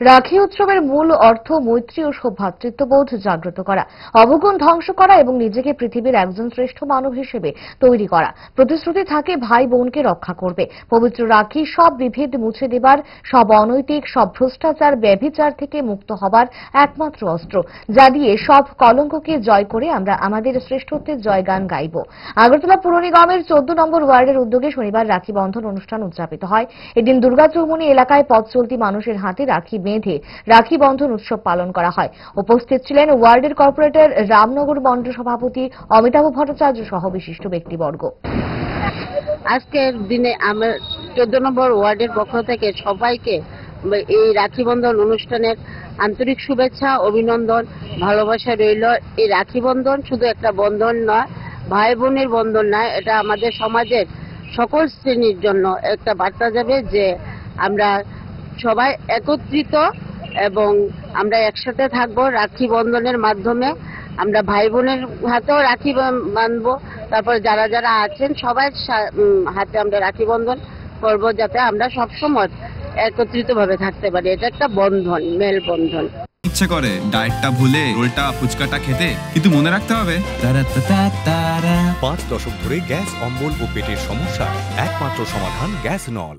রাখি উৎসবের মূল অর্থ মৈত্রী ও সৌভ্রাতৃত্ববোধ জাগ্রত করা, অবগুণ ধ্বংস করা এবং নিজেকে পৃথিবীর একজন শ্রেষ্ঠ মানব হিসেবে তৈরি করা। প্রতিশ্রুতি থাকে ভাই বোনকে রক্ষা করবে। পবিত্র রাখি সব বিভেদ মুছে দেবার, সব অনৈতিক, সব ভ্রষ্টাচার, ব্যভিচার থেকে মুক্ত হবার একমাত্র অস্ত্র, যা দিয়ে সব কলঙ্ককে জয় করে আমরা আমাদের শ্রেষ্ঠত্বের জয়গান গাইব। আগরতলা পুর নিগমের 14 নম্বর ওয়ার্ডের উদ্যোগে শনিবার রাখি বন্ধন অনুষ্ঠান উদযাপিত হয়। এদিন দুর্গা চৌমুহনী এলাকায় পথ চলতি মানুষের হাতে রাখি বেঁধে রাখি বন্ধন উৎসব পালন করা হয়। উপস্থিত ছিলেন ওয়ার্ডের কর্পোরেটর রামনগর মণ্ডল সভাপতি অমিতাভ ভট্টাচার্য সহ বিশিষ্ট ব্যক্তিবর্গ। আজকের দিনে আমার 14 নম্বর ওয়ার্ডের পক্ষ থেকে সবাইকে এই রাখি বন্ধন অনুষ্ঠানের আন্তরিক শুভেচ্ছা, অভিনন্দন, ভালোবাসা রইল। এই রাখি বন্ধন শুধু একটা বন্ধন নয়, ভাই বোনের বন্ধন নয়, এটা আমাদের সমাজের সকল শ্রেণীর জন্য একটা বার্তা যাবে যে আমরা সবাই একত্রিত এবং আমরা একসাথে থাকবো। রাখি বন্ধনের মাধ্যমে আমরা ভাই বোনের হাতেও রাখি বাঁধবো, তারপর যারা যারা আছেন সবাই হাতে আমরা রাখি বন্ধন করবো, যাতে আমরা সবসময় একত্রিত ভাবে থাকতে পারি। এটা একটা বন্ধন, মেল বন্ধন। ইচ্ছে করে ডায়েটটা ভুলে রোলটা ফুচকাটা খেতে, কিন্তু মনে রাখতে হবে 5 দশক ধরে গ্যাস, অম্বল ও পেটের সমস্যা একমাত্র সমাধান গ্যাস নল।